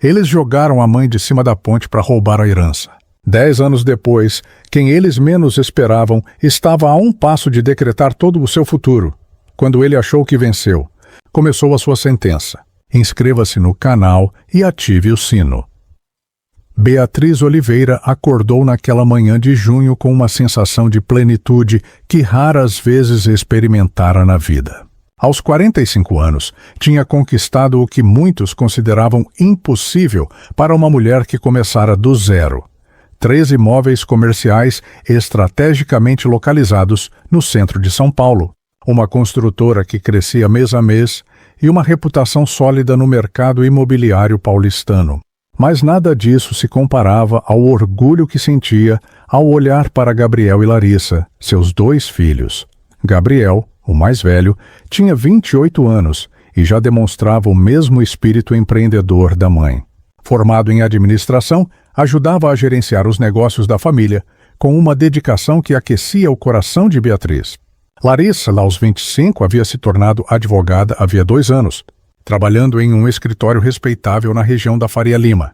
Eles jogaram a mãe de cima da ponte para roubar a herança. 10 anos depois, quem eles menos esperavam estava a um passo de decretar todo o seu futuro. Quando ele achou que venceu, começou a sua sentença. Inscreva-se no canal e ative o sino. Beatriz Oliveira acordou naquela manhã de junho com uma sensação de plenitude que raras vezes experimentara na vida. Aos 45 anos, tinha conquistado o que muitos consideravam impossível para uma mulher que começara do zero. 3 imóveis comerciais estrategicamente localizados no centro de São Paulo, uma construtora que crescia mês a mês e uma reputação sólida no mercado imobiliário paulistano. Mas nada disso se comparava ao orgulho que sentia ao olhar para Gabriel e Larissa, seus 2 filhos. Gabriel, o mais velho, tinha 28 anos e já demonstrava o mesmo espírito empreendedor da mãe. Formado em administração, ajudava a gerenciar os negócios da família, com uma dedicação que aquecia o coração de Beatriz. Larissa, lá aos 25, havia se tornado advogada havia 2 anos, trabalhando em um escritório respeitável na região da Faria Lima.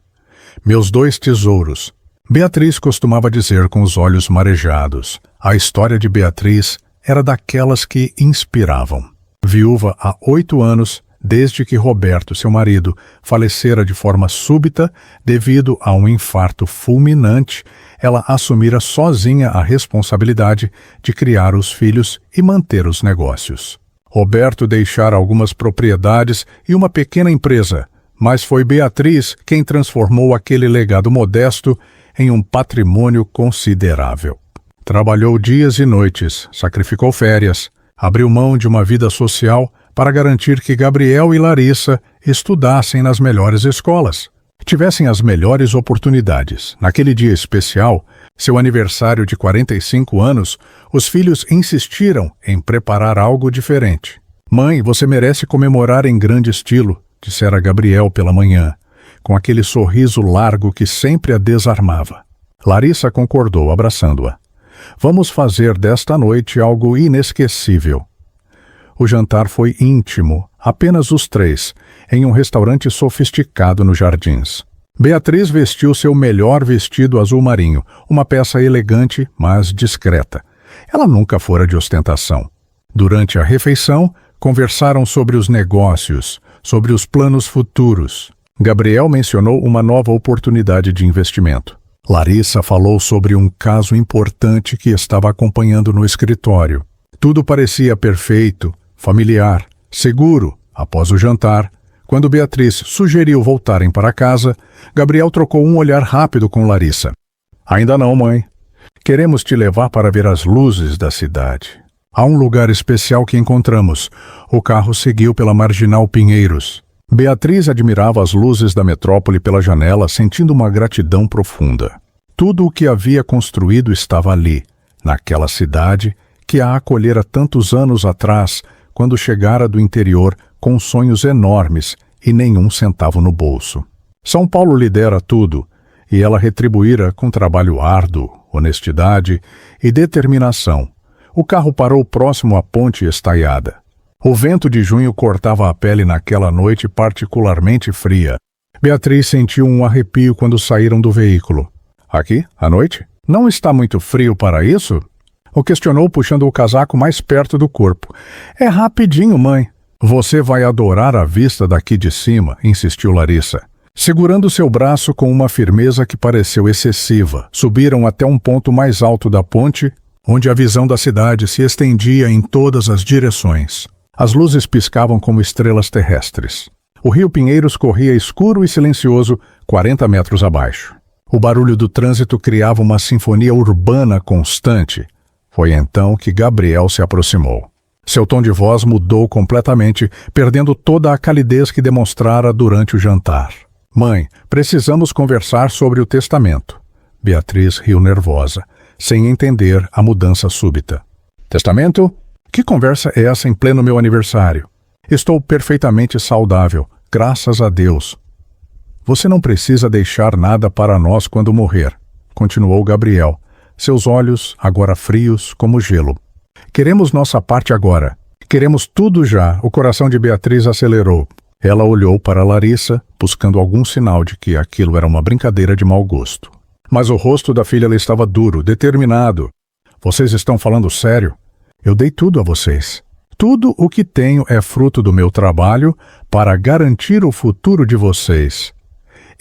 Meus 2 tesouros. Beatriz costumava dizer com os olhos marejados. A história de Beatriz era daquelas que inspiravam. Viúva há 8 anos, desde que Roberto, seu marido, falecera de forma súbita devido a um infarto fulminante, ela assumira sozinha a responsabilidade de criar os filhos e manter os negócios. Roberto deixara algumas propriedades e uma pequena empresa, mas foi Beatriz quem transformou aquele legado modesto em um patrimônio considerável. Trabalhou dias e noites, sacrificou férias, abriu mão de uma vida social para garantir que Gabriel e Larissa estudassem nas melhores escolas, tivessem as melhores oportunidades. Naquele dia especial, seu aniversário de 45 anos, os filhos insistiram em preparar algo diferente. "Mãe, você merece comemorar em grande estilo", dissera Gabriel pela manhã, com aquele sorriso largo que sempre a desarmava. Larissa concordou, abraçando-a. "Vamos fazer desta noite algo inesquecível." O jantar foi íntimo, apenas os 3, em um restaurante sofisticado nos Jardins. Beatriz vestiu seu melhor vestido azul marinho, uma peça elegante, mas discreta. Ela nunca fora de ostentação. Durante a refeição, conversaram sobre os negócios, sobre os planos futuros. Gabriel mencionou uma nova oportunidade de investimento. Larissa falou sobre um caso importante que estava acompanhando no escritório. Tudo parecia perfeito, familiar, seguro. Após o jantar, quando Beatriz sugeriu voltarem para casa, Gabriel trocou um olhar rápido com Larissa. "Ainda não, mãe. Queremos te levar para ver as luzes da cidade. Há um lugar especial que encontramos." O carro seguiu pela Marginal Pinheiros. Beatriz admirava as luzes da metrópole pela janela, sentindo uma gratidão profunda. Tudo o que havia construído estava ali, naquela cidade que a acolhera tantos anos atrás, quando chegara do interior com sonhos enormes e nenhum centavo no bolso. São Paulo lhe dera tudo, e ela retribuíra com trabalho árduo, honestidade e determinação. O carro parou próximo à ponte estaiada. O vento de junho cortava a pele naquela noite particularmente fria. Beatriz sentiu um arrepio quando saíram do veículo. "Aqui, à noite? Não está muito frio para isso?" O questionou, puxando o casaco mais perto do corpo. "É rapidinho, mãe." "Você vai adorar a vista daqui de cima", insistiu Larissa. Segurando seu braço com uma firmeza que pareceu excessiva, subiram até um ponto mais alto da ponte, onde a visão da cidade se estendia em todas as direções. As luzes piscavam como estrelas terrestres. O rio Pinheiros corria escuro e silencioso 40 metros abaixo. O barulho do trânsito criava uma sinfonia urbana constante. Foi então que Gabriel se aproximou. Seu tom de voz mudou completamente, perdendo toda a calidez que demonstrara durante o jantar. "Mãe, precisamos conversar sobre o testamento." Beatriz riu nervosa, sem entender a mudança súbita. "Testamento? Que conversa é essa em pleno meu aniversário? Estou perfeitamente saudável, graças a Deus." "Você não precisa deixar nada para nós quando morrer", continuou Gabriel, seus olhos agora frios como gelo. "Queremos nossa parte agora. Queremos tudo já." O coração de Beatriz acelerou. Ela olhou para Larissa, buscando algum sinal de que aquilo era uma brincadeira de mau gosto. Mas o rosto da filha estava duro, determinado. Vocês estão falando sério? Eu dei tudo a vocês. Tudo o que tenho é fruto do meu trabalho para garantir o futuro de vocês.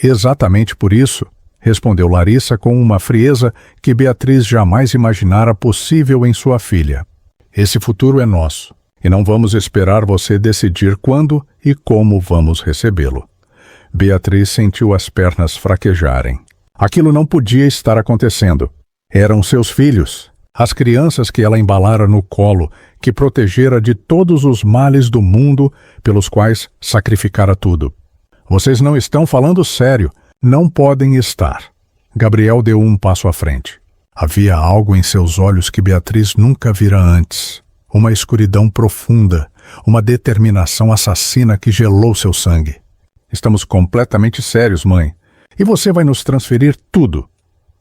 Exatamente por isso, respondeu Larissa com uma frieza que Beatriz jamais imaginara possível em sua filha. Esse futuro é nosso, e não vamos esperar você decidir quando e como vamos recebê-lo. Beatriz sentiu as pernas fraquejarem. Aquilo não podia estar acontecendo. Eram seus filhos, as crianças que ela embalara no colo, que protegera de todos os males do mundo pelos quais sacrificara tudo. Vocês não estão falando sério. Não podem estar. Gabriel deu um passo à frente. Havia algo em seus olhos que Beatriz nunca vira antes. Uma escuridão profunda, uma determinação assassina que gelou seu sangue. Estamos completamente sérios, mãe. E você vai nos transferir tudo.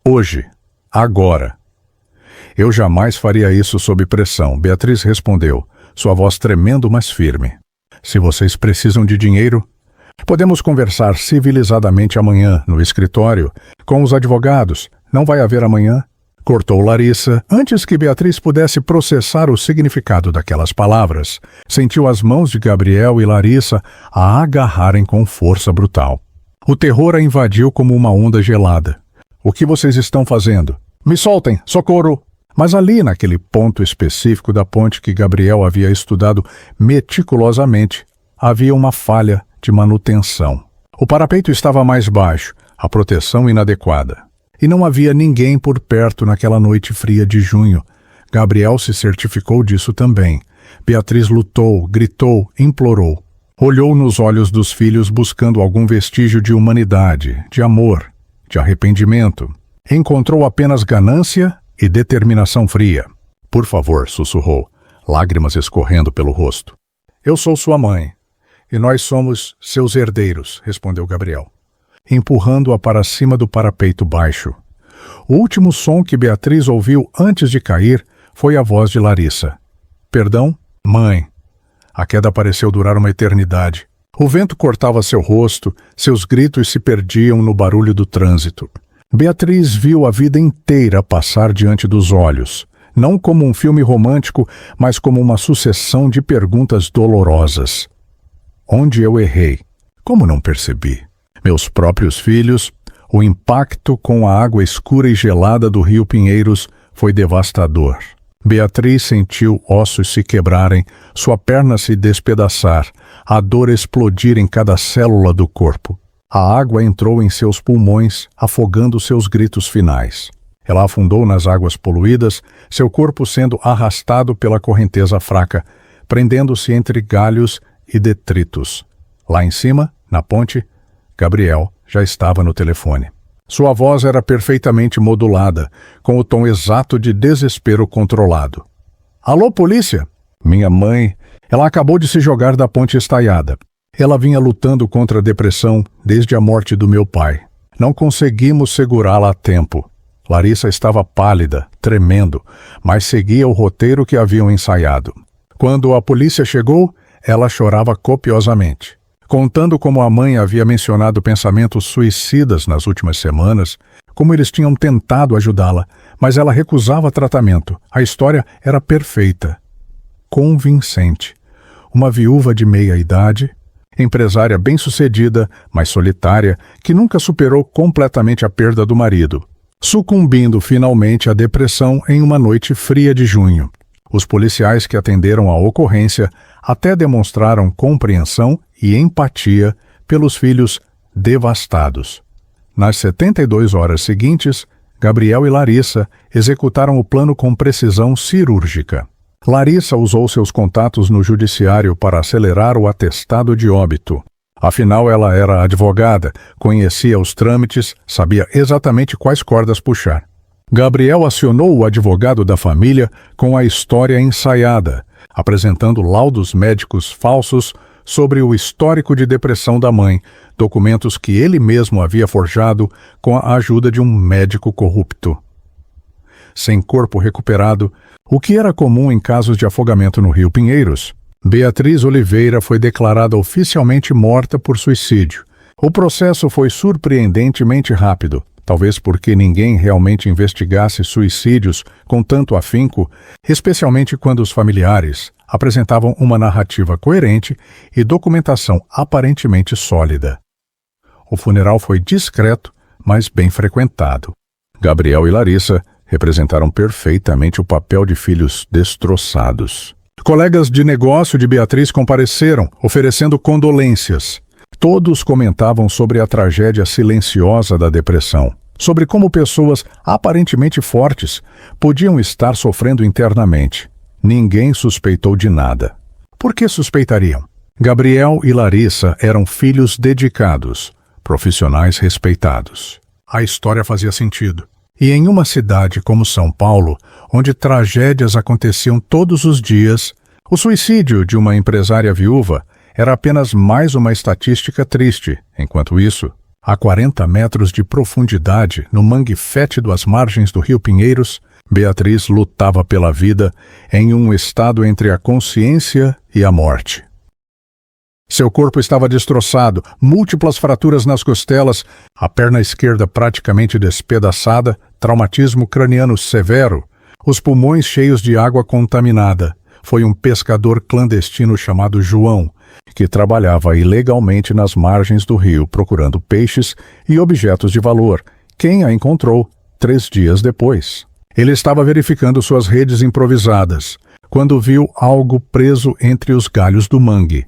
Hoje. Agora. Eu jamais faria isso sob pressão, Beatriz respondeu, sua voz tremendo, mas firme. Se vocês precisam de dinheiro, podemos conversar civilizadamente amanhã, no escritório, com os advogados. Não vai haver amanhã? Cortou Larissa, antes que Beatriz pudesse processar o significado daquelas palavras. Sentiu as mãos de Gabriel e Larissa a agarrarem com força brutal. O terror a invadiu como uma onda gelada. O que vocês estão fazendo? Me soltem! Socorro! Mas ali, naquele ponto específico da ponte que Gabriel havia estudado meticulosamente, havia uma falha de manutenção. O parapeito estava mais baixo, a proteção inadequada. E não havia ninguém por perto naquela noite fria de junho. Gabriel se certificou disso também. Beatriz lutou, gritou, implorou. Olhou nos olhos dos filhos buscando algum vestígio de humanidade, de amor, de arrependimento. Encontrou apenas ganância e determinação fria. Por favor, sussurrou, lágrimas escorrendo pelo rosto. Eu sou sua mãe. E nós somos seus herdeiros, respondeu Gabriel, empurrando-a para cima do parapeito baixo. O último som que Beatriz ouviu antes de cair foi a voz de Larissa. Perdão, mãe. A queda pareceu durar uma eternidade. O vento cortava seu rosto, seus gritos se perdiam no barulho do trânsito. Beatriz viu a vida inteira passar diante dos olhos, não como um filme romântico, mas como uma sucessão de perguntas dolorosas. Onde eu errei? Como não percebi? Meus próprios filhos, o impacto com a água escura e gelada do rio Pinheiros foi devastador. Beatriz sentiu ossos se quebrarem, sua perna se despedaçar, a dor explodir em cada célula do corpo. A água entrou em seus pulmões, afogando seus gritos finais. Ela afundou nas águas poluídas, seu corpo sendo arrastado pela correnteza fraca, prendendo-se entre galhos e detritos. Lá em cima, na ponte, Gabriel já estava no telefone. Sua voz era perfeitamente modulada, com o tom exato de desespero controlado. Alô, polícia? Minha mãe, ela acabou de se jogar da ponte estaiada. Ela vinha lutando contra a depressão desde a morte do meu pai. Não conseguimos segurá-la a tempo. Larissa estava pálida, tremendo, mas seguia o roteiro que haviam ensaiado. Quando a polícia chegou, ela chorava copiosamente. Contando como a mãe havia mencionado pensamentos suicidas nas últimas semanas, como eles tinham tentado ajudá-la, mas ela recusava tratamento. A história era perfeita, convincente. Uma viúva de meia-idade, empresária bem-sucedida, mas solitária, que nunca superou completamente a perda do marido, sucumbindo finalmente à depressão em uma noite fria de junho. Os policiais que atenderam a ocorrência até demonstraram compreensão e empatia pelos filhos devastados. Nas 72 horas seguintes, Gabriel e Larissa executaram o plano com precisão cirúrgica. Larissa usou seus contatos no judiciário para acelerar o atestado de óbito. Afinal, ela era advogada, conhecia os trâmites, sabia exatamente quais cordas puxar. Gabriel acionou o advogado da família com a história ensaiada, apresentando laudos médicos falsos sobre o histórico de depressão da mãe, documentos que ele mesmo havia forjado com a ajuda de um médico corrupto. Sem corpo recuperado, o que era comum em casos de afogamento no rio Pinheiros, Beatriz Oliveira foi declarada oficialmente morta por suicídio. O processo foi surpreendentemente rápido, talvez porque ninguém realmente investigasse suicídios com tanto afinco, especialmente quando os familiares apresentavam uma narrativa coerente e documentação aparentemente sólida. O funeral foi discreto, mas bem frequentado. Gabriel e Larissa representaram perfeitamente o papel de filhos destroçados. Colegas de negócio de Beatriz compareceram, oferecendo condolências. Todos comentavam sobre a tragédia silenciosa da depressão, sobre como pessoas aparentemente fortes podiam estar sofrendo internamente. Ninguém suspeitou de nada. Por que suspeitariam? Gabriel e Larissa eram filhos dedicados, profissionais respeitados. A história fazia sentido. E em uma cidade como São Paulo, onde tragédias aconteciam todos os dias, o suicídio de uma empresária viúva era apenas mais uma estatística triste. Enquanto isso, a 40 metros de profundidade, no mangue fétido às margens do Rio Pinheiros, Beatriz lutava pela vida em um estado entre a consciência e a morte. Seu corpo estava destroçado, múltiplas fraturas nas costelas, a perna esquerda praticamente despedaçada, traumatismo craniano severo, os pulmões cheios de água contaminada. Foi um pescador clandestino chamado João, que trabalhava ilegalmente nas margens do rio procurando peixes e objetos de valor, quem a encontrou 3 dias depois. Ele estava verificando suas redes improvisadas, quando viu algo preso entre os galhos do mangue.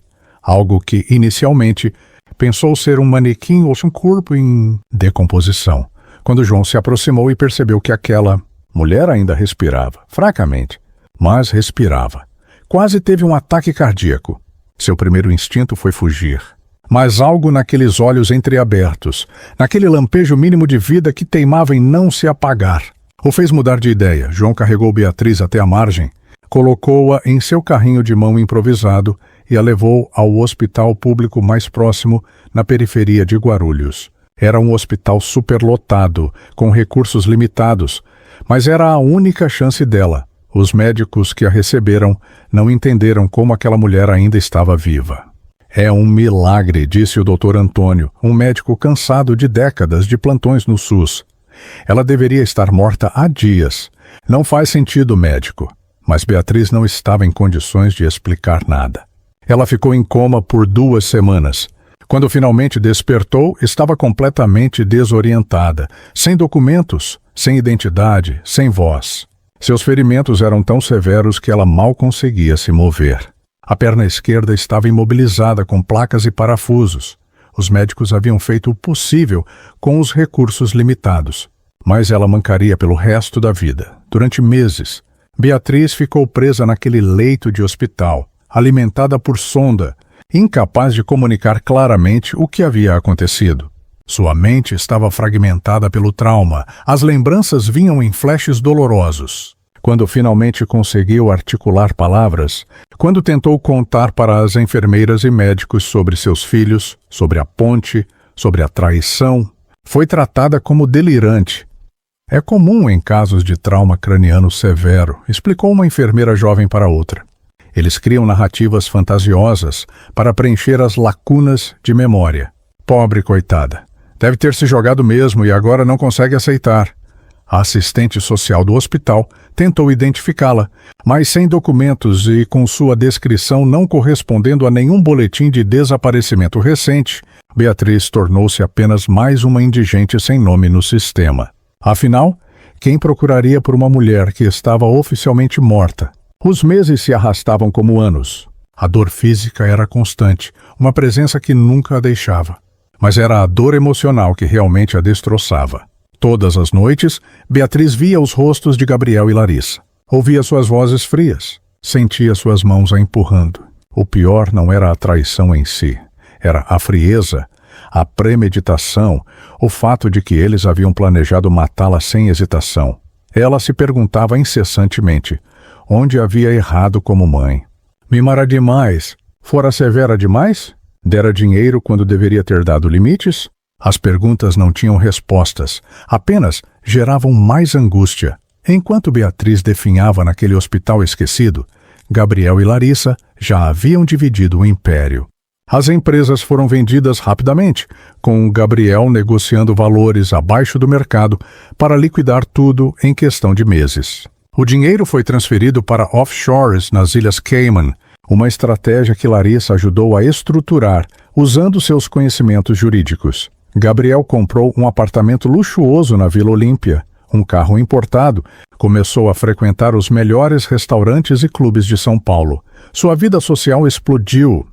Algo que, inicialmente, pensou ser um manequim ou um corpo em decomposição. Quando João se aproximou e percebeu que aquela mulher ainda respirava, fracamente, mas respirava. Quase teve um ataque cardíaco. Seu primeiro instinto foi fugir. Mas algo naqueles olhos entreabertos, naquele lampejo mínimo de vida que teimava em não se apagar, o fez mudar de ideia. João carregou Beatriz até a margem, colocou-a em seu carrinho de mão improvisado e a levou ao hospital público mais próximo, na periferia de Guarulhos. Era um hospital superlotado, com recursos limitados, mas era a única chance dela. Os médicos que a receberam não entenderam como aquela mulher ainda estava viva. É um milagre, disse o Dr. Antônio, um médico cansado de décadas de plantões no SUS. Ela deveria estar morta há dias. Não faz sentido, médico. Mas Beatriz não estava em condições de explicar nada. Ela ficou em coma por 2 semanas. Quando finalmente despertou, estava completamente desorientada, sem documentos, sem identidade, sem voz. Seus ferimentos eram tão severos que ela mal conseguia se mover. A perna esquerda estava imobilizada com placas e parafusos. Os médicos haviam feito o possível com os recursos limitados, mas ela mancaria pelo resto da vida. Durante meses, Beatriz ficou presa naquele leito de hospital, alimentada por sonda, incapaz de comunicar claramente o que havia acontecido. Sua mente estava fragmentada pelo trauma, as lembranças vinham em flashes dolorosos. Quando finalmente conseguiu articular palavras, quando tentou contar para as enfermeiras e médicos sobre seus filhos, sobre a ponte, sobre a traição, foi tratada como delirante. É comum em casos de trauma craniano severo, explicou uma enfermeira jovem para outra. Eles criam narrativas fantasiosas para preencher as lacunas de memória. Pobre coitada. Deve ter se jogado mesmo e agora não consegue aceitar. A assistente social do hospital tentou identificá-la, mas sem documentos e com sua descrição não correspondendo a nenhum boletim de desaparecimento recente, Beatriz tornou-se apenas mais uma indigente sem nome no sistema. Afinal, quem procuraria por uma mulher que estava oficialmente morta? Os meses se arrastavam como anos. A dor física era constante, uma presença que nunca a deixava. Mas era a dor emocional que realmente a destroçava. Todas as noites, Beatriz via os rostos de Gabriel e Larissa. Ouvia suas vozes frias. Sentia suas mãos a empurrando. O pior não era a traição em si. Era a frieza, a premeditação, o fato de que eles haviam planejado matá-la sem hesitação. Ela se perguntava incessantemente onde havia errado como mãe. Mimara demais. Fora severa demais? Dera dinheiro quando deveria ter dado limites? As perguntas não tinham respostas, apenas geravam mais angústia. Enquanto Beatriz definhava naquele hospital esquecido, Gabriel e Larissa já haviam dividido o império. As empresas foram vendidas rapidamente, com Gabriel negociando valores abaixo do mercado para liquidar tudo em questão de meses. O dinheiro foi transferido para offshores nas Ilhas Cayman, uma estratégia que Larissa ajudou a estruturar usando seus conhecimentos jurídicos. Gabriel comprou um apartamento luxuoso na Vila Olímpia, um carro importado, começou a frequentar os melhores restaurantes e clubes de São Paulo. Sua vida social explodiu.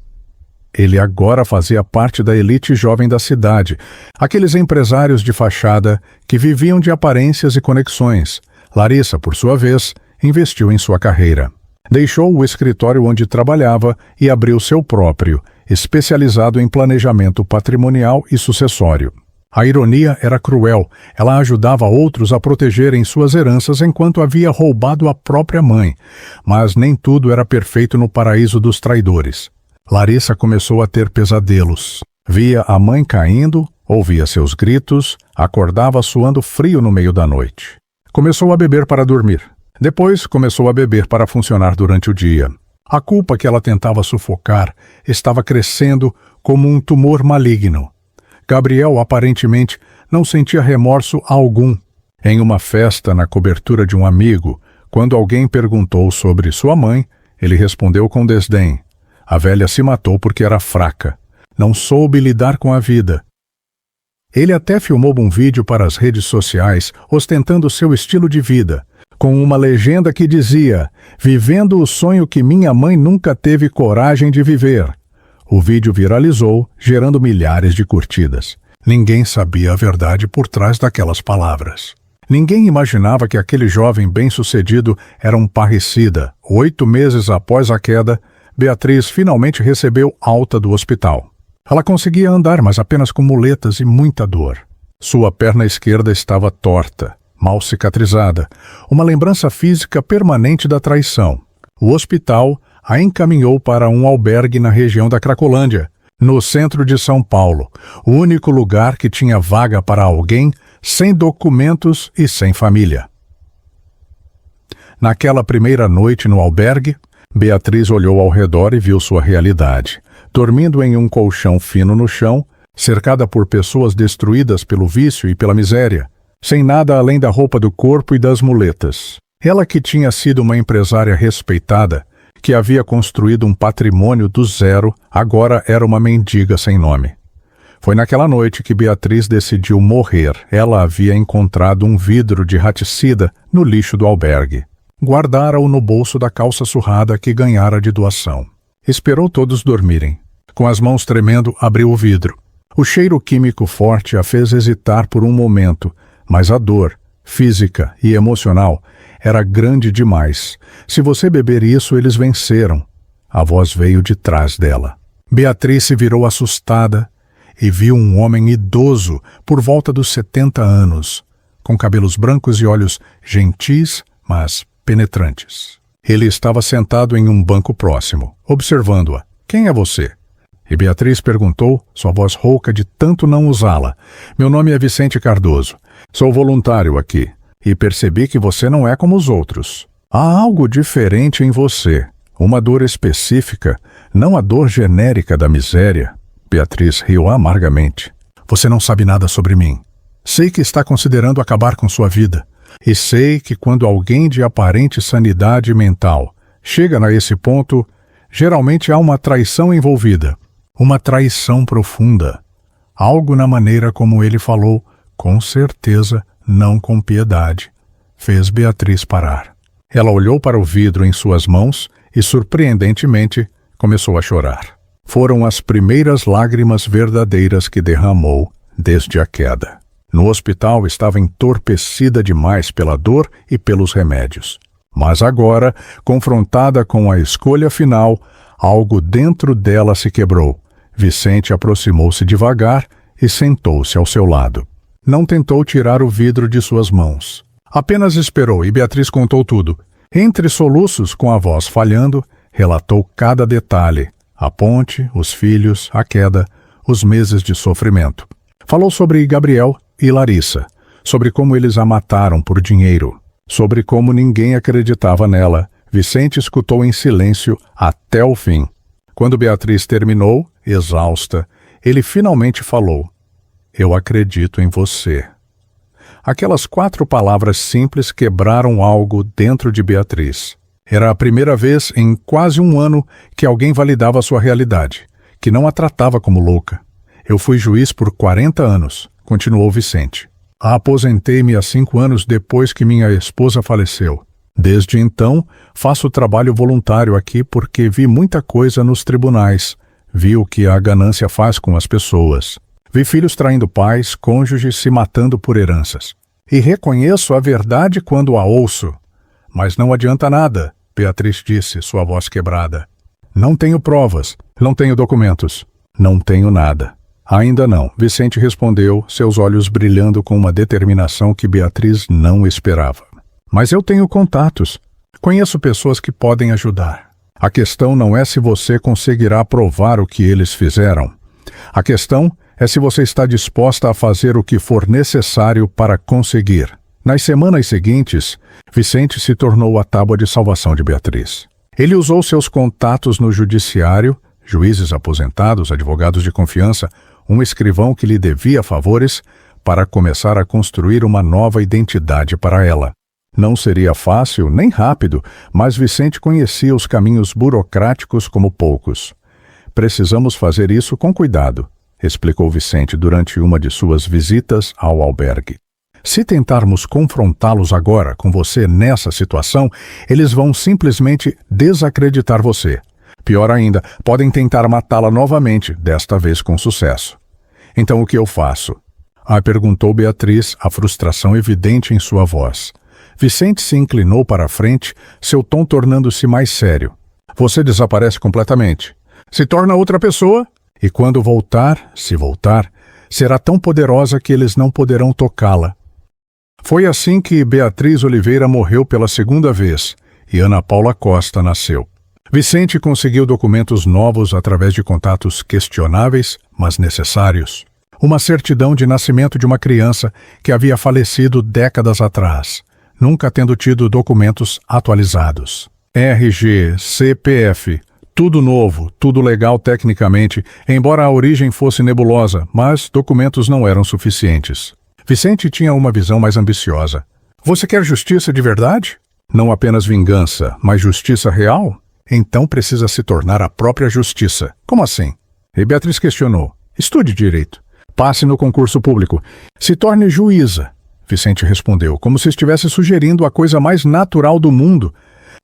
Ele agora fazia parte da elite jovem da cidade, aqueles empresários de fachada que viviam de aparências e conexões. Larissa, por sua vez, investiu em sua carreira. Deixou o escritório onde trabalhava e abriu seu próprio, especializado em planejamento patrimonial e sucessório. A ironia era cruel. Ela ajudava outros a protegerem suas heranças enquanto havia roubado a própria mãe. Mas nem tudo era perfeito no paraíso dos traidores. Larissa começou a ter pesadelos. Via a mãe caindo, ouvia seus gritos, acordava suando frio no meio da noite. Começou a beber para dormir. Depois começou a beber para funcionar durante o dia. A culpa que ela tentava sufocar estava crescendo como um tumor maligno. Gabriel aparentemente não sentia remorso algum. Em uma festa na cobertura de um amigo, quando alguém perguntou sobre sua mãe, ele respondeu com desdém: "A velha se matou porque era fraca. Não soube lidar com a vida." Ele até filmou um vídeo para as redes sociais ostentando seu estilo de vida, com uma legenda que dizia: "Vivendo o sonho que minha mãe nunca teve coragem de viver." O vídeo viralizou, gerando milhares de curtidas. Ninguém sabia a verdade por trás daquelas palavras. Ninguém imaginava que aquele jovem bem-sucedido era um parricida. 8 meses após a queda, Beatriz finalmente recebeu alta do hospital. Ela conseguia andar, mas apenas com muletas e muita dor. Sua perna esquerda estava torta, mal cicatrizada, uma lembrança física permanente da traição. O hospital a encaminhou para um albergue na região da Cracolândia, no centro de São Paulo, o único lugar que tinha vaga para alguém sem documentos e sem família. Naquela primeira noite no albergue, Beatriz olhou ao redor e viu sua realidade. Dormindo em um colchão fino no chão, cercada por pessoas destruídas pelo vício e pela miséria, sem nada além da roupa do corpo e das muletas. Ela, que tinha sido uma empresária respeitada, que havia construído um patrimônio do zero, agora era uma mendiga sem nome. Foi naquela noite que Beatriz decidiu morrer. Ela havia encontrado um vidro de raticida no lixo do albergue. Guardara-o no bolso da calça surrada que ganhara de doação. Esperou todos dormirem. Com as mãos tremendo, abriu o vidro. O cheiro químico forte a fez hesitar por um momento, mas a dor, física e emocional, era grande demais. Se você beber isso, eles venceram. A voz veio de trás dela. Beatriz se virou assustada e viu um homem idoso, por volta dos 70 anos, com cabelos brancos e olhos gentis, mas penetrantes. Ele estava sentado em um banco próximo, observando-a. "Quem é você?" E Beatriz perguntou, sua voz rouca de tanto não usá-la. "Meu nome é Vicente Cardoso. Sou voluntário aqui. E percebi que você não é como os outros. Há algo diferente em você. Uma dor específica, não a dor genérica da miséria." Beatriz riu amargamente. "Você não sabe nada sobre mim. Sei que está considerando acabar com sua vida. E sei que quando alguém de aparente sanidade mental chega a esse ponto, geralmente há uma traição envolvida. Uma traição profunda. Algo na maneira como ele falou, com certeza não com piedade, fez Beatriz parar. Ela olhou para o vidro em suas mãos e, surpreendentemente, começou a chorar. Foram as primeiras lágrimas verdadeiras que derramou desde a queda. No hospital estava entorpecida demais pela dor e pelos remédios. Mas agora, confrontada com a escolha final, algo dentro dela se quebrou. Vicente aproximou-se devagar e sentou-se ao seu lado. Não tentou tirar o vidro de suas mãos. Apenas esperou e Beatriz contou tudo. Entre soluços, com a voz falhando, relatou cada detalhe. A ponte, os filhos, a queda, os meses de sofrimento. Falou sobre Gabriel e Larissa, sobre como eles a mataram por dinheiro, sobre como ninguém acreditava nela, Vicente escutou em silêncio até o fim. Quando Beatriz terminou, exausta, ele finalmente falou: "Eu acredito em você." Aquelas 4 palavras simples quebraram algo dentro de Beatriz. Era a primeira vez em quase um ano que alguém validava sua realidade, que não a tratava como louca. "Eu fui juiz por 40 anos, continuou Vicente. Aposentei-me há 5 anos depois que minha esposa faleceu. Desde então, faço trabalho voluntário aqui porque vi muita coisa nos tribunais. Vi o que a ganância faz com as pessoas. Vi filhos traindo pais, cônjuges se matando por heranças. E reconheço a verdade quando a ouço." "Mas não adianta nada," Beatriz disse, sua voz quebrada. "Não tenho provas, não tenho documentos, não tenho nada." "Ainda não," Vicente respondeu, seus olhos brilhando com uma determinação que Beatriz não esperava. "Mas eu tenho contatos. Conheço pessoas que podem ajudar. A questão não é se você conseguirá provar o que eles fizeram. A questão é se você está disposta a fazer o que for necessário para conseguir." Nas semanas seguintes, Vicente se tornou a tábua de salvação de Beatriz. Ele usou seus contatos no judiciário, juízes aposentados, advogados de confiança, um escrivão que lhe devia favores, para começar a construir uma nova identidade para ela. Não seria fácil nem rápido, mas Vicente conhecia os caminhos burocráticos como poucos. "Precisamos fazer isso com cuidado," explicou Vicente durante uma de suas visitas ao albergue. "Se tentarmos confrontá-los agora com você nessa situação, eles vão simplesmente desacreditar você. Pior ainda, podem tentar matá-la novamente, desta vez com sucesso." "Então o que eu faço?" Perguntou Beatriz, a frustração evidente em sua voz. Vicente se inclinou para a frente, seu tom tornando-se mais sério. "Você desaparece completamente. Se torna outra pessoa, e quando voltar, se voltar, será tão poderosa que eles não poderão tocá-la." Foi assim que Beatriz Oliveira morreu pela 2ª vez e Ana Paula Costa nasceu. Vicente conseguiu documentos novos através de contatos questionáveis, mas necessários. Uma certidão de nascimento de uma criança que havia falecido décadas atrás, nunca tendo tido documentos atualizados. RG, CPF, tudo novo, tudo legal tecnicamente, embora a origem fosse nebulosa, mas documentos não eram suficientes. Vicente tinha uma visão mais ambiciosa. "Você quer justiça de verdade? Não apenas vingança, mas justiça real? Então precisa se tornar a própria justiça." "Como assim?" E Beatriz questionou. "Estude direito. Passe no concurso público. Se torne juíza." Vicente respondeu, como se estivesse sugerindo a coisa mais natural do mundo.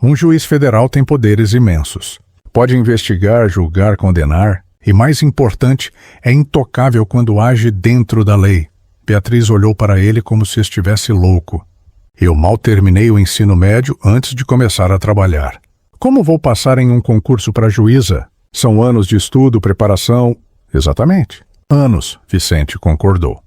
Um juiz federal tem poderes imensos. Pode investigar, julgar, condenar. E mais importante, é intocável quando age dentro da lei. Beatriz olhou para ele como se estivesse louco. "Eu mal terminei o ensino médio antes de começar a trabalhar. Como vou passar em um concurso para juíza? São anos de estudo, preparação." "Exatamente. Anos," Vicente concordou.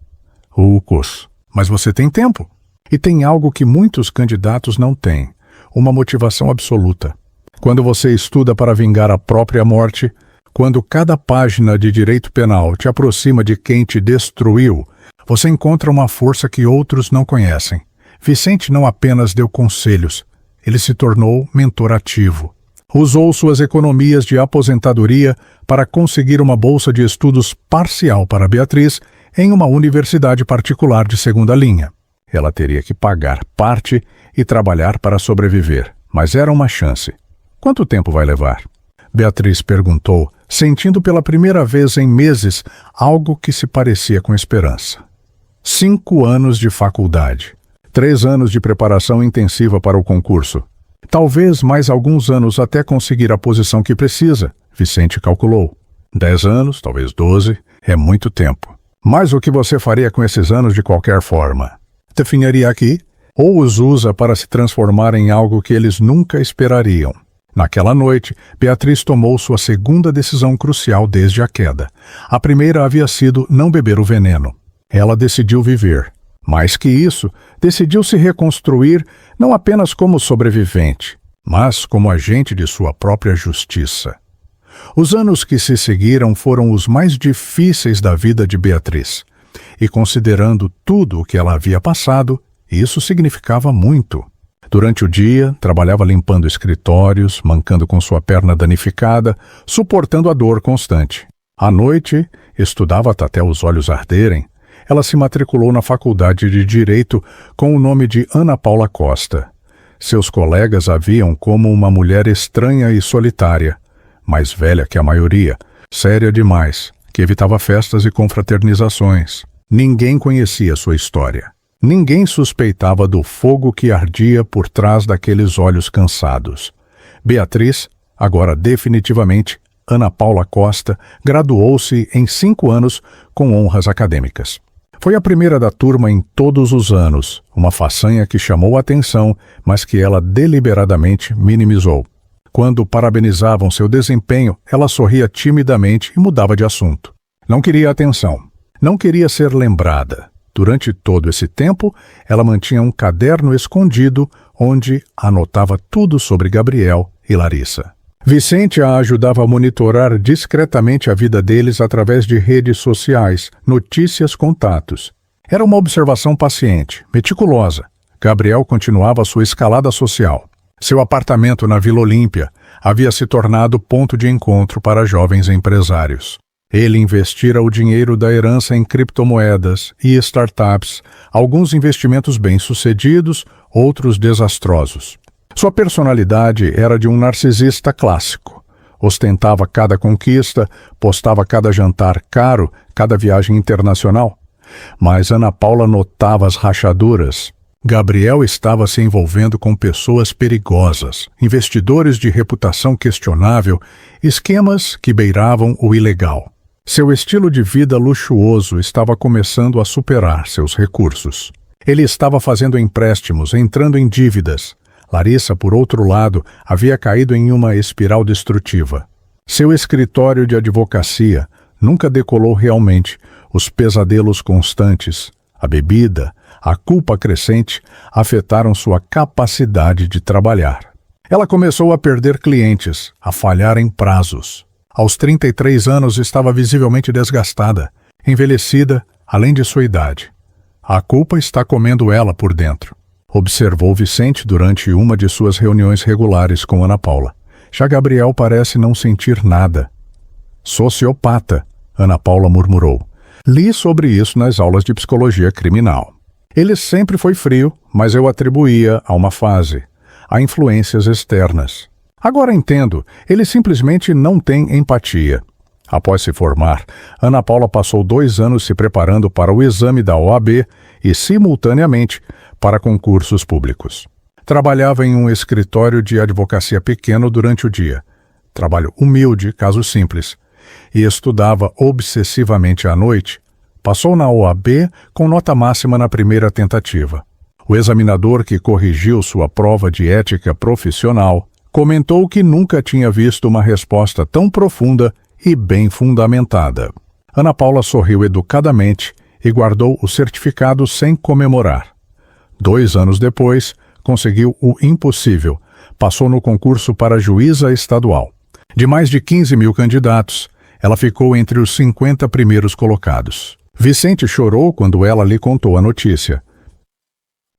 Mas você tem tempo. E tem algo que muitos candidatos não têm: uma motivação absoluta. Quando você estuda para vingar a própria morte, quando cada página de direito penal te aproxima de quem te destruiu, você encontra uma força que outros não conhecem. Vicente não apenas deu conselhos, ele se tornou mentor ativo. Usou suas economias de aposentadoria para conseguir uma bolsa de estudos parcial para Beatriz em uma universidade particular de 2ª linha. Ela teria que pagar parte e trabalhar para sobreviver, mas era uma chance. "Quanto tempo vai levar?" Beatriz perguntou, sentindo pela primeira vez em meses algo que se parecia com esperança. 5 anos de faculdade. 3 anos de preparação intensiva para o concurso. Talvez mais alguns anos até conseguir a posição que precisa, Vicente calculou. 10 anos, talvez 12, é muito tempo. Mas o que você faria com esses anos de qualquer forma? Definiria aqui, ou os usa para se transformar em algo que eles nunca esperariam. Naquela noite, Beatriz tomou sua segunda decisão crucial desde a queda. A primeira havia sido não beber o veneno. Ela decidiu viver. Mais que isso, decidiu se reconstruir não apenas como sobrevivente, mas como agente de sua própria justiça. Os anos que se seguiram foram os mais difíceis da vida de Beatriz. E considerando tudo o que ela havia passado, isso significava muito. Durante o dia, trabalhava limpando escritórios, mancando com sua perna danificada, suportando a dor constante. À noite, estudava até os olhos arderem. Ela se matriculou na Faculdade de Direito com o nome de Ana Paula Costa. Seus colegas a viam como uma mulher estranha e solitária, mais velha que a maioria, séria demais, que evitava festas e confraternizações. Ninguém conhecia sua história. Ninguém suspeitava do fogo que ardia por trás daqueles olhos cansados. Beatriz, agora definitivamente Ana Paula Costa, graduou-se em 5 anos com honras acadêmicas. Foi a primeira da turma em todos os anos, uma façanha que chamou a atenção, mas que ela deliberadamente minimizou. Quando parabenizavam seu desempenho, ela sorria timidamente e mudava de assunto. Não queria atenção. Não queria ser lembrada. Durante todo esse tempo, ela mantinha um caderno escondido onde anotava tudo sobre Gabriel e Larissa. Vicente a ajudava a monitorar discretamente a vida deles através de redes sociais, notícias, contatos. Era uma observação paciente, meticulosa. Gabriel continuava sua escalada social. Seu apartamento na Vila Olímpia havia se tornado ponto de encontro para jovens empresários. Ele investira o dinheiro da herança em criptomoedas e startups, alguns investimentos bem-sucedidos, outros desastrosos. Sua personalidade era de um narcisista clássico. Ostentava cada conquista, postava cada jantar caro, cada viagem internacional. Mas Ana Paula notava as rachaduras. Gabriel estava se envolvendo com pessoas perigosas, investidores de reputação questionável, esquemas que beiravam o ilegal. Seu estilo de vida luxuoso estava começando a superar seus recursos. Ele estava fazendo empréstimos, entrando em dívidas. Larissa, por outro lado, havia caído em uma espiral destrutiva. Seu escritório de advocacia nunca decolou realmente. Os pesadelos constantes, a bebida, a culpa crescente afetaram sua capacidade de trabalhar. Ela começou a perder clientes, a falhar em prazos. Aos 33 anos estava visivelmente desgastada, envelhecida além de sua idade. A culpa está comendo ela por dentro. Observou Vicente durante uma de suas reuniões regulares com Ana Paula. Já Gabriel parece não sentir nada. Sociopata, Ana Paula murmurou. Li sobre isso nas aulas de psicologia criminal. Ele sempre foi frio, mas eu atribuía a uma fase, a influências externas. Agora entendo, ele simplesmente não tem empatia. Após se formar, Ana Paula passou 2 anos se preparando para o exame da OAB e, simultaneamente, para concursos públicos. Trabalhava em um escritório de advocacia pequeno durante o dia. Trabalho humilde, caso simples. E estudava obsessivamente à noite. Passou na OAB com nota máxima na primeira tentativa. O examinador que corrigiu sua prova de ética profissional comentou que nunca tinha visto uma resposta tão profunda e bem fundamentada. Ana Paula sorriu educadamente e guardou o certificado sem comemorar. 2 anos depois, conseguiu o impossível. Passou no concurso para juíza estadual. De mais de 15 mil candidatos, ela ficou entre os 50 primeiros colocados. Vicente chorou quando ela lhe contou a notícia.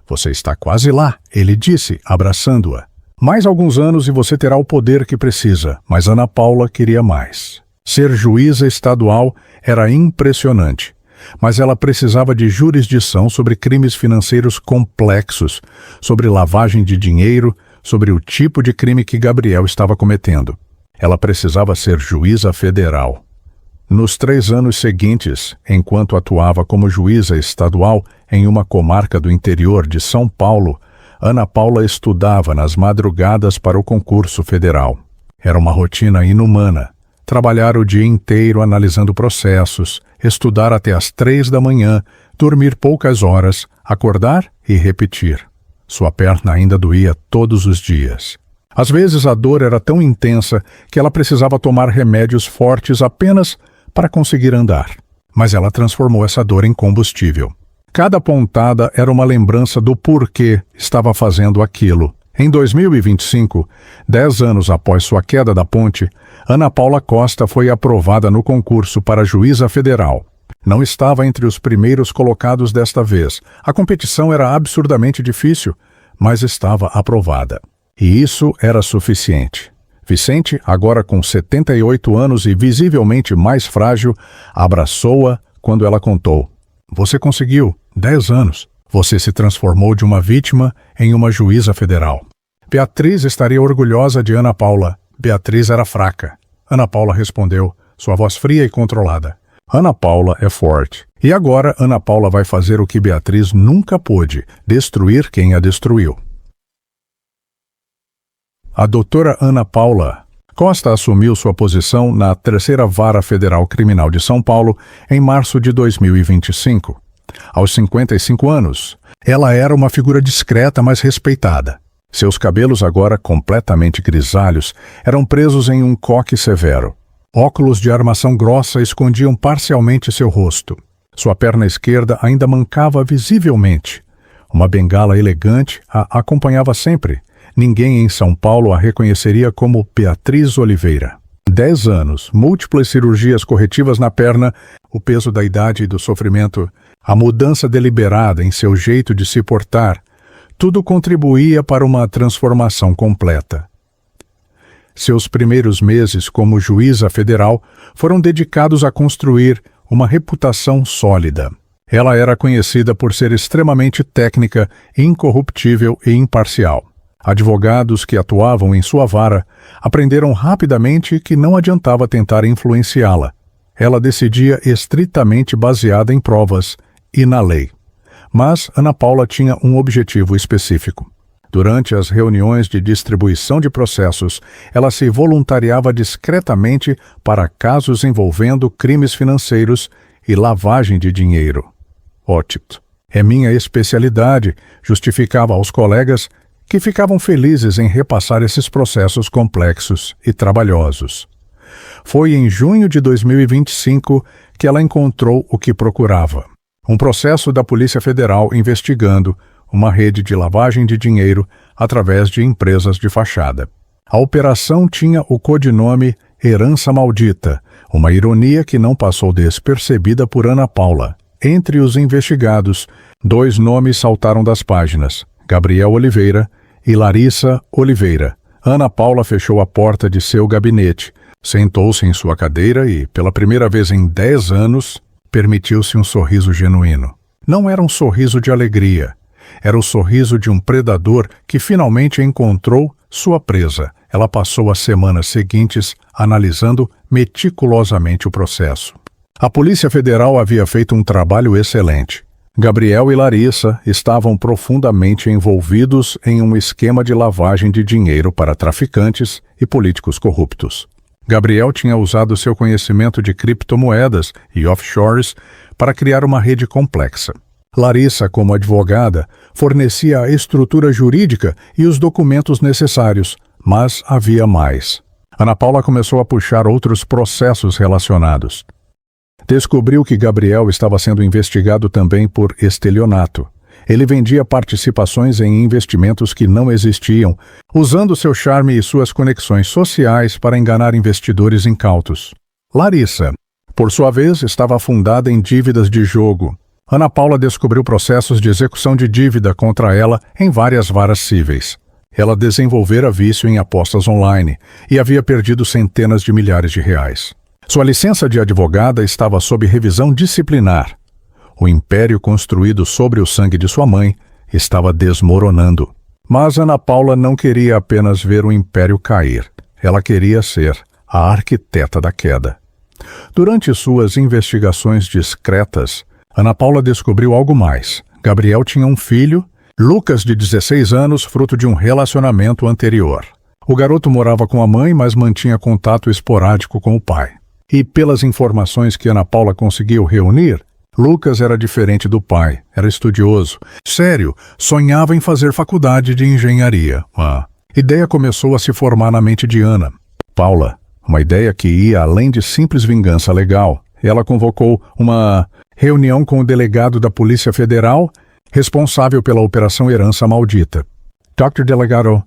Você está quase lá, ele disse, abraçando-a. Mais alguns anos e você terá o poder que precisa, mas Ana Paula queria mais. Ser juíza estadual era impressionante, mas ela precisava de jurisdição sobre crimes financeiros complexos, sobre lavagem de dinheiro, sobre o tipo de crime que Gabriel estava cometendo. Ela precisava ser juíza federal. Nos 3 anos seguintes, enquanto atuava como juíza estadual em uma comarca do interior de São Paulo, Ana Paula estudava nas madrugadas para o concurso federal. Era uma rotina inumana. Trabalhar o dia inteiro analisando processos, estudar até às 3 da manhã, dormir poucas horas, acordar e repetir. Sua perna ainda doía todos os dias. Às vezes a dor era tão intensa que ela precisava tomar remédios fortes apenas para conseguir andar. Mas ela transformou essa dor em combustível. Cada pontada era uma lembrança do porquê estava fazendo aquilo. Em 2025, 10 anos após sua queda da ponte, Ana Paula Costa foi aprovada no concurso para juíza federal. Não estava entre os primeiros colocados desta vez. A competição era absurdamente difícil, mas estava aprovada. E isso era suficiente. Vicente, agora com 78 anos e visivelmente mais frágil, abraçou-a quando ela contou. Você conseguiu, 10 anos. Você se transformou de uma vítima em uma juíza federal. Beatriz estaria orgulhosa de Ana Paula. Beatriz era fraca. Ana Paula respondeu, sua voz fria e controlada. Ana Paula é forte. E agora Ana Paula vai fazer o que Beatriz nunca pôde, destruir quem a destruiu. A doutora Ana Paula Costa assumiu sua posição na Terceira Vara Federal Criminal de São Paulo em março de 2025. Aos 55 anos, ela era uma figura discreta, mas respeitada. Seus cabelos, agora completamente grisalhos, eram presos em um coque severo. Óculos de armação grossa escondiam parcialmente seu rosto. Sua perna esquerda ainda mancava visivelmente. Uma bengala elegante a acompanhava sempre. Ninguém em São Paulo a reconheceria como Beatriz Oliveira. 10 anos, múltiplas cirurgias corretivas na perna, o peso da idade e do sofrimento, a mudança deliberada em seu jeito de se portar, tudo contribuía para uma transformação completa. Seus primeiros meses como juíza federal foram dedicados a construir uma reputação sólida. Ela era conhecida por ser extremamente técnica, incorruptível e imparcial. Advogados que atuavam em sua vara aprenderam rapidamente que não adiantava tentar influenciá-la. Ela decidia estritamente baseada em provas e na lei. Mas Ana Paula tinha um objetivo específico. Durante as reuniões de distribuição de processos, ela se voluntariava discretamente para casos envolvendo crimes financeiros e lavagem de dinheiro. Ótimo. É minha especialidade, justificava aos colegas que ficavam felizes em repassar esses processos complexos e trabalhosos. Foi em junho de 2025 que ela encontrou o que procurava. Um processo da Polícia Federal investigando uma rede de lavagem de dinheiro através de empresas de fachada. A operação tinha o codinome Herança Maldita, uma ironia que não passou despercebida por Ana Paula. Entre os investigados, 2 nomes saltaram das páginas, Gabriel Oliveira e Larissa Oliveira. Ana Paula fechou a porta de seu gabinete, sentou-se em sua cadeira e, pela primeira vez em 10 anos, permitiu-se um sorriso genuíno. Não era um sorriso de alegria. Era o sorriso de um predador que finalmente encontrou sua presa. Ela passou as semanas seguintes analisando meticulosamente o processo. A Polícia Federal havia feito um trabalho excelente. Gabriel e Larissa estavam profundamente envolvidos em um esquema de lavagem de dinheiro para traficantes e políticos corruptos. Gabriel tinha usado seu conhecimento de criptomoedas e offshores para criar uma rede complexa. Larissa, como advogada, fornecia a estrutura jurídica e os documentos necessários, mas havia mais. Ana Paula começou a puxar outros processos relacionados. Descobriu que Gabriel estava sendo investigado também por estelionato. Ele vendia participações em investimentos que não existiam, usando seu charme e suas conexões sociais para enganar investidores incautos. Larissa, por sua vez, estava afundada em dívidas de jogo. Ana Paula descobriu processos de execução de dívida contra ela em várias varas cíveis. Ela desenvolvera vício em apostas online e havia perdido centenas de milhares de reais. Sua licença de advogada estava sob revisão disciplinar. O império construído sobre o sangue de sua mãe estava desmoronando. Mas Ana Paula não queria apenas ver o império cair. Ela queria ser a arquiteta da queda. Durante suas investigações discretas, Ana Paula descobriu algo mais. Gabriel tinha um filho, Lucas, de 16 anos, fruto de um relacionamento anterior. O garoto morava com a mãe, mas mantinha contato esporádico com o pai. E pelas informações que Ana Paula conseguiu reunir, Lucas era diferente do pai, era estudioso, sério, sonhava em fazer faculdade de engenharia. A ideia começou a se formar na mente de Ana Paula, uma ideia que ia além de simples vingança legal. Ela convocou uma reunião com o delegado da Polícia Federal, responsável pela Operação Herança Maldita. Dr. Delegado,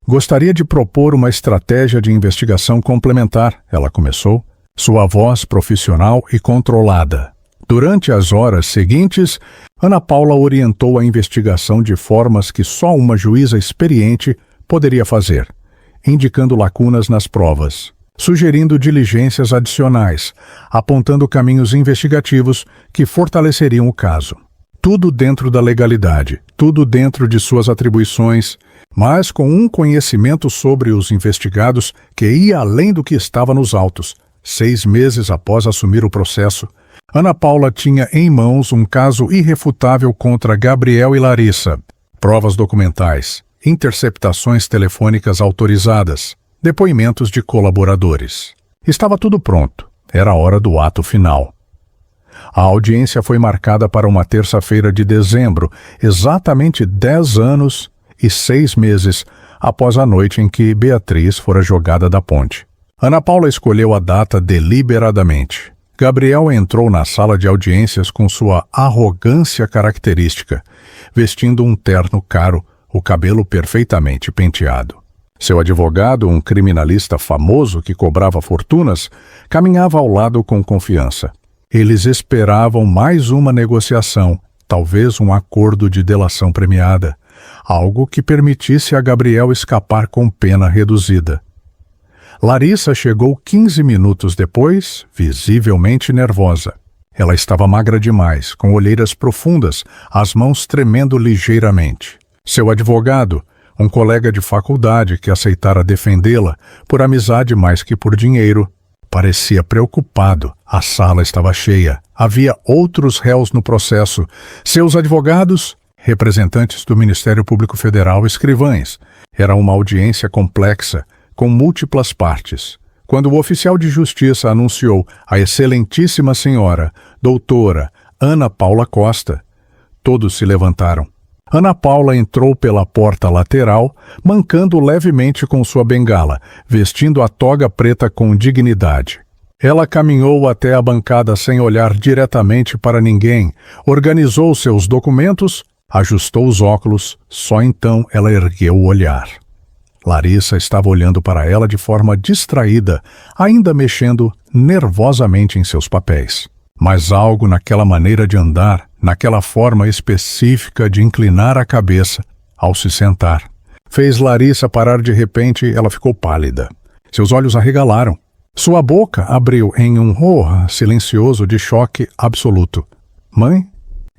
gostaria de propor uma estratégia de investigação complementar, ela começou, sua voz profissional e controlada. Durante as horas seguintes, Ana Paula orientou a investigação de formas que só uma juíza experiente poderia fazer, indicando lacunas nas provas, sugerindo diligências adicionais, apontando caminhos investigativos que fortaleceriam o caso. Tudo dentro da legalidade, tudo dentro de suas atribuições, mas com um conhecimento sobre os investigados que ia além do que estava nos autos. 6 meses após assumir o processo, Ana Paula tinha em mãos um caso irrefutável contra Gabriel e Larissa. Provas documentais, interceptações telefônicas autorizadas, depoimentos de colaboradores. Estava tudo pronto. Era a hora do ato final. A audiência foi marcada para uma terça-feira de dezembro, exatamente 10 anos e 6 meses após a noite em que Beatriz fora jogada da ponte. Ana Paula escolheu a data deliberadamente. Gabriel entrou na sala de audiências com sua arrogância característica, vestindo um terno caro, o cabelo perfeitamente penteado. Seu advogado, um criminalista famoso que cobrava fortunas, caminhava ao lado com confiança. Eles esperavam mais uma negociação, talvez um acordo de delação premiada, algo que permitisse a Gabriel escapar com pena reduzida. Larissa chegou 15 minutos depois, visivelmente nervosa. Ela estava magra demais, com olheiras profundas, as mãos tremendo ligeiramente. Seu advogado, um colega de faculdade que aceitara defendê-la, por amizade mais que por dinheiro, parecia preocupado. A sala estava cheia. Havia outros réus no processo. Seus advogados, representantes do Ministério Público Federal, escrivães. Era uma audiência complexa, com múltiplas partes. Quando o oficial de justiça anunciou a excelentíssima senhora, doutora Ana Paula Costa, todos se levantaram. Ana Paula entrou pela porta lateral, mancando levemente com sua bengala, vestindo a toga preta com dignidade. Ela caminhou até a bancada sem olhar diretamente para ninguém, organizou seus documentos, ajustou os óculos, só então ela ergueu o olhar. Larissa estava olhando para ela de forma distraída, ainda mexendo nervosamente em seus papéis. Mas algo naquela maneira de andar, naquela forma específica de inclinar a cabeça ao se sentar, fez Larissa parar de repente. Ela ficou pálida. Seus olhos arregalaram. Sua boca abriu em um silencioso de choque absoluto. "Mãe?"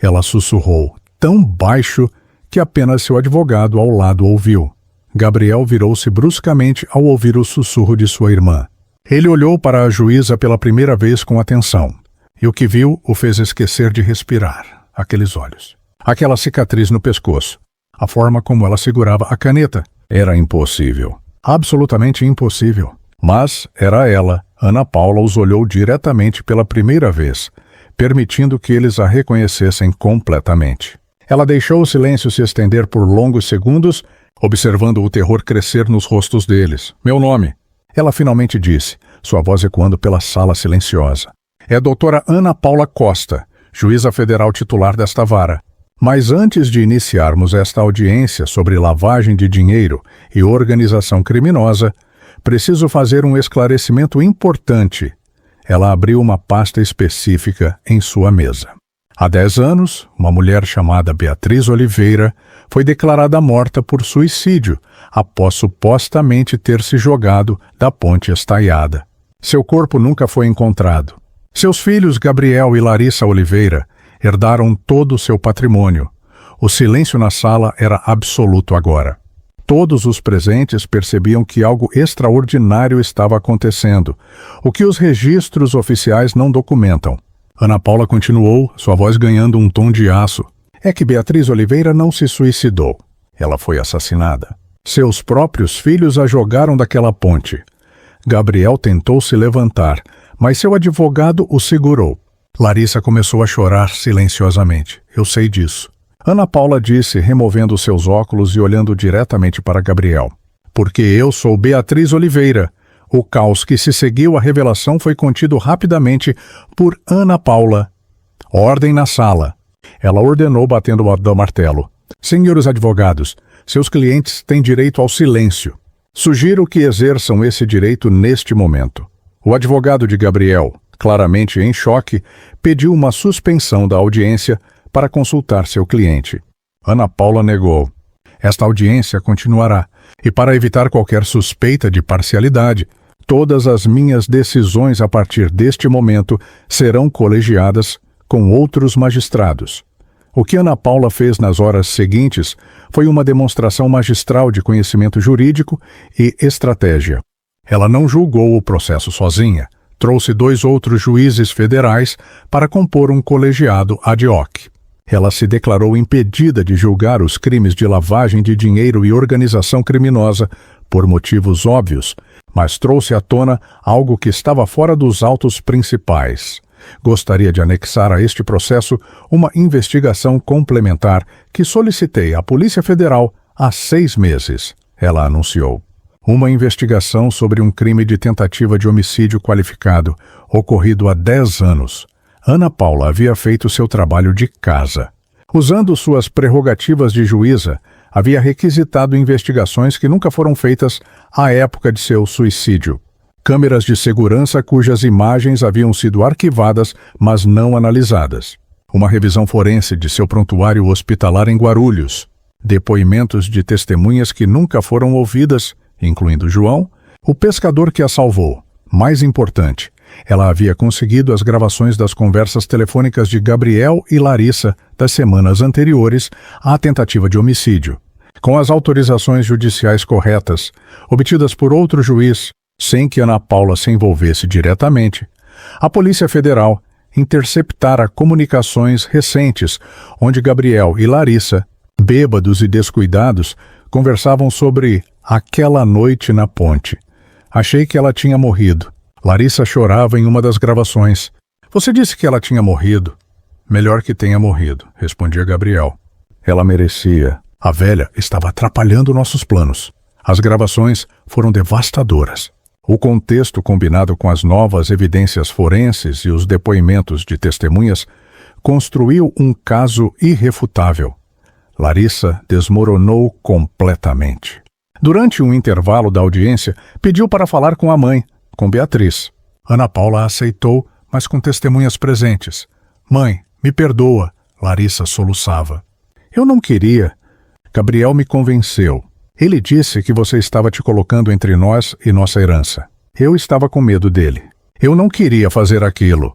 Ela sussurrou, tão baixo que apenas seu advogado ao lado ouviu. Gabriel virou-se bruscamente ao ouvir o sussurro de sua irmã. Ele olhou para a juíza pela primeira vez com atenção. E o que viu o fez esquecer de respirar. Aqueles olhos. Aquela cicatriz no pescoço. A forma como ela segurava a caneta. Era impossível. Absolutamente impossível. Mas era ela. Ana Paula os olhou diretamente pela primeira vez, permitindo que eles a reconhecessem completamente. Ela deixou o silêncio se estender por longos segundos, observando o terror crescer nos rostos deles. "Meu nome?" Ela finalmente disse, sua voz ecoando pela sala silenciosa. "É a doutora Ana Paula Costa, juíza federal titular desta vara. Mas antes de iniciarmos esta audiência sobre lavagem de dinheiro e organização criminosa, preciso fazer um esclarecimento importante." Ela abriu uma pasta específica em sua mesa. Há 10 anos, uma mulher chamada Beatriz Oliveira foi declarada morta por suicídio após supostamente ter se jogado da ponte estaiada. Seu corpo nunca foi encontrado. Seus filhos Gabriel e Larissa Oliveira herdaram todo o seu patrimônio. O silêncio na sala era absoluto agora. Todos os presentes percebiam que algo extraordinário estava acontecendo, o que os registros oficiais não documentam. Ana Paula continuou, sua voz ganhando um tom de aço. "É que Beatriz Oliveira não se suicidou. Ela foi assassinada. Seus próprios filhos a jogaram daquela ponte." Gabriel tentou se levantar, mas seu advogado o segurou. Larissa começou a chorar silenciosamente. "Eu sei disso." Ana Paula disse, removendo seus óculos e olhando diretamente para Gabriel. "Porque eu sou Beatriz Oliveira." O caos que se seguiu à revelação foi contido rapidamente por Ana Paula. "Ordem na sala." Ela ordenou batendo o martelo. "Senhores advogados, seus clientes têm direito ao silêncio. Sugiro que exerçam esse direito neste momento." O advogado de Gabriel, Claramente em choque, pediu uma suspensão da audiência para consultar seu cliente. Ana Paula negou. Esta audiência continuará, e para evitar qualquer suspeita de parcialidade, todas as minhas decisões a partir deste momento serão colegiadas com outros magistrados. O que Ana Paula fez nas horas seguintes foi uma demonstração magistral de conhecimento jurídico e estratégia. Ela não julgou o processo sozinha. Trouxe 2 outros juízes federais para compor um colegiado ad hoc. Ela se declarou impedida de julgar os crimes de lavagem de dinheiro e organização criminosa por motivos óbvios, mas trouxe à tona algo que estava fora dos autos principais. Gostaria de anexar a este processo uma investigação complementar que solicitei à Polícia Federal há 6 meses, ela anunciou. Uma investigação sobre um crime de tentativa de homicídio qualificado, ocorrido há 10 anos. Ana Paula havia feito seu trabalho de casa. Usando suas prerrogativas de juíza, havia requisitado investigações que nunca foram feitas à época de seu suicídio. Câmeras de segurança cujas imagens haviam sido arquivadas, mas não analisadas. Uma revisão forense de seu prontuário hospitalar em Guarulhos. Depoimentos de testemunhas que nunca foram ouvidas, incluindo João, o pescador que a salvou. Mais importante, ela havia conseguido as gravações das conversas telefônicas de Gabriel e Larissa das semanas anteriores à tentativa de homicídio. Com as autorizações judiciais corretas, obtidas por outro juiz, sem que Ana Paula se envolvesse diretamente, a Polícia Federal interceptara comunicações recentes onde Gabriel e Larissa, bêbados e descuidados, conversavam sobre aquela noite na ponte. Achei que ela tinha morrido. Larissa chorava em uma das gravações. Você disse que ela tinha morrido. Melhor que tenha morrido, respondia Gabriel. Ela merecia. A velha estava atrapalhando nossos planos. As gravações foram devastadoras. O contexto, combinado com as novas evidências forenses e os depoimentos de testemunhas, construiu um caso irrefutável. Larissa desmoronou completamente. Durante um intervalo da audiência, pediu para falar com a mãe, com Beatriz. Ana Paula aceitou, mas com testemunhas presentes. Mãe, me perdoa, Larissa soluçava. Eu não queria. Gabriel me convenceu. Ele disse que você estava te colocando entre nós e nossa herança. Eu estava com medo dele. Eu não queria fazer aquilo.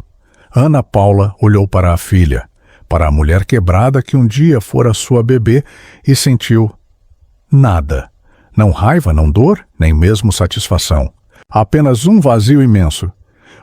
Ana Paula olhou para a filha, para a mulher quebrada que um dia fora sua bebê e sentiu nada. Não raiva, não dor, nem mesmo satisfação. Apenas um vazio imenso.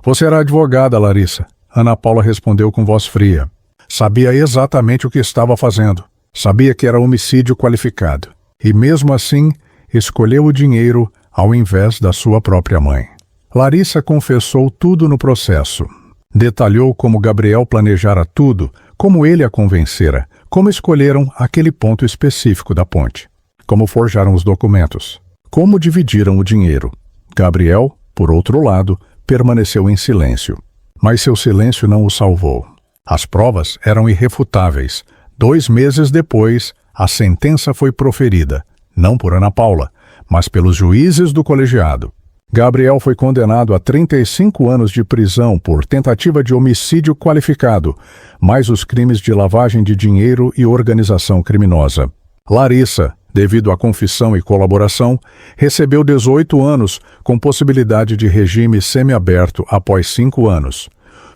Você era advogada, Larissa. Ana Paula respondeu com voz fria. Sabia exatamente o que estava fazendo. Sabia que era homicídio qualificado. E mesmo assim, escolheu o dinheiro ao invés da sua própria mãe. Larissa confessou tudo no processo. Detalhou como Gabriel planejara tudo, como ele a convencera, como escolheram aquele ponto específico da ponte, como forjaram os documentos, como dividiram o dinheiro. Gabriel, por outro lado, permaneceu em silêncio. Mas seu silêncio não o salvou. As provas eram irrefutáveis. 2 meses depois, a sentença foi proferida, não por Ana Paula, mas pelos juízes do colegiado. Gabriel foi condenado a 35 anos de prisão por tentativa de homicídio qualificado, mais os crimes de lavagem de dinheiro e organização criminosa. Larissa, devido à confissão e colaboração, recebeu 18 anos, com possibilidade de regime semiaberto após 5 anos.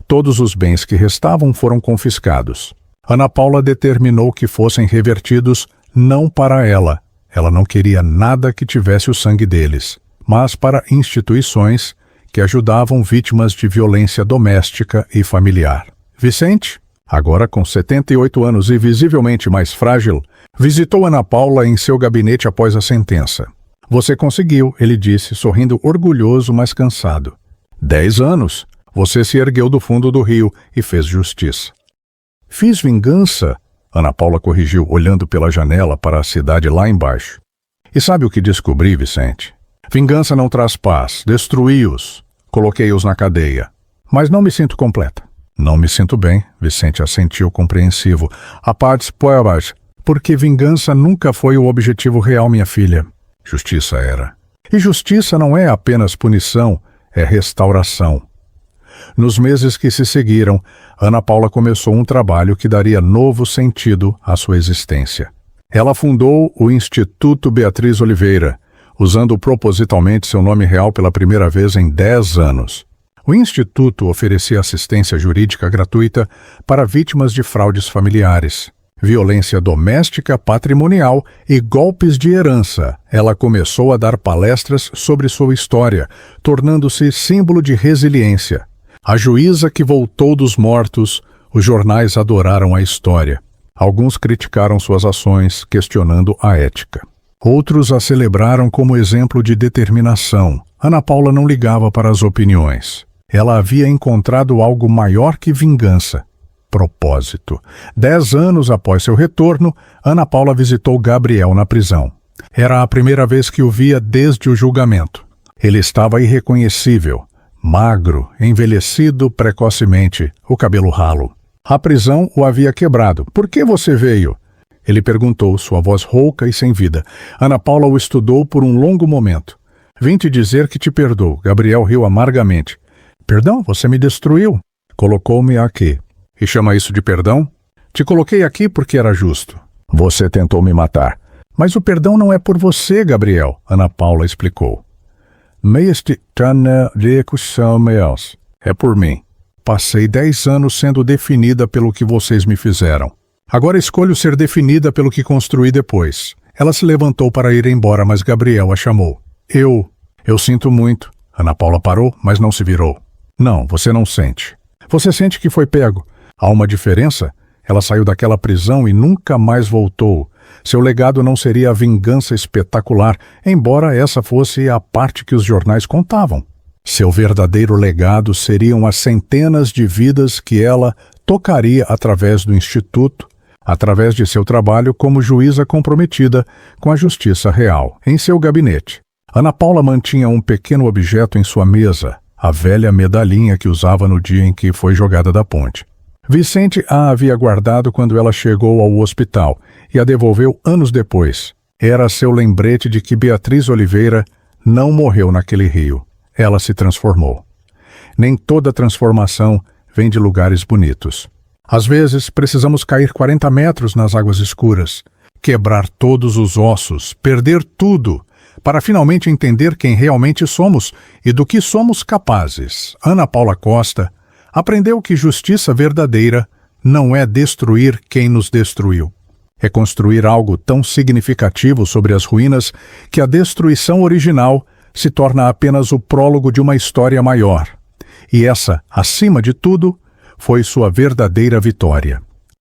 Todos os bens que restavam foram confiscados. Ana Paula determinou que fossem revertidos não para ela. Ela não queria nada que tivesse o sangue deles, mas para instituições que ajudavam vítimas de violência doméstica e familiar. Vicente, agora com 78 anos e visivelmente mais frágil, visitou Ana Paula em seu gabinete após a sentença. Você conseguiu, ele disse, sorrindo orgulhoso, mas cansado. 10 anos. Você se ergueu do fundo do rio e fez justiça. Fiz vingança? Ana Paula corrigiu, olhando pela janela para a cidade lá embaixo. E sabe o que descobri, Vicente? Vingança não traz paz. Destruí-os. Coloquei-os na cadeia. Mas não me sinto completa. Não me sinto bem, Vicente assentiu compreensivo. A partes provas, porque vingança nunca foi o objetivo real, minha filha. Justiça era. E justiça não é apenas punição, é restauração. Nos meses que se seguiram, Ana Paula começou um trabalho que daria novo sentido à sua existência. Ela fundou o Instituto Beatriz Oliveira, usando propositalmente seu nome real pela primeira vez em 10 anos. O Instituto oferecia assistência jurídica gratuita para vítimas de fraudes familiares, violência doméstica, patrimonial e golpes de herança. Ela começou a dar palestras sobre sua história, tornando-se símbolo de resiliência. A juíza que voltou dos mortos, os jornais adoraram a história. Alguns criticaram suas ações, questionando a ética. Outros a celebraram como exemplo de determinação. Ana Paula não ligava para as opiniões. Ela havia encontrado algo maior que vingança: propósito. 10 anos após seu retorno, Ana Paula visitou Gabriel na prisão. Era a primeira vez que o via desde o julgamento. Ele estava irreconhecível, magro, envelhecido precocemente, o cabelo ralo. A prisão o havia quebrado. Por que você veio? Ele perguntou, sua voz rouca e sem vida. Ana Paula o estudou por um longo momento. Vim te dizer que te perdoo. Gabriel riu amargamente. Perdão? Você me destruiu. Colocou-me aqui. E chama isso de perdão? Te coloquei aqui porque era justo. Você tentou me matar. Mas o perdão não é por você, Gabriel, Ana Paula explicou. É por mim. Passei 10 anos sendo definida pelo que vocês me fizeram. Agora escolho ser definida pelo que construí depois. Ela se levantou para ir embora, mas Gabriel a chamou. Eu sinto muito. Ana Paula parou, mas não se virou. Não, você não sente. Você sente que foi pego. Há uma diferença? Ela saiu daquela prisão e nunca mais voltou. Seu legado não seria a vingança espetacular, embora essa fosse a parte que os jornais contavam. Seu verdadeiro legado seriam as centenas de vidas que ela tocaria através do Instituto, através de seu trabalho como juíza comprometida com a justiça real. Em seu gabinete, Ana Paula mantinha um pequeno objeto em sua mesa, a velha medalhinha que usava no dia em que foi jogada da ponte. Vicente a havia guardado quando ela chegou ao hospital e a devolveu anos depois. Era seu lembrete de que Beatriz Oliveira não morreu naquele rio. Ela se transformou. Nem toda transformação vem de lugares bonitos. Às vezes, precisamos cair 40 metros nas águas escuras, quebrar todos os ossos, perder tudo, para finalmente entender quem realmente somos e do que somos capazes. Ana Paula Costa aprendeu que justiça verdadeira não é destruir quem nos destruiu. É construir algo tão significativo sobre as ruínas que a destruição original se torna apenas o prólogo de uma história maior. E essa, acima de tudo, foi sua verdadeira vitória.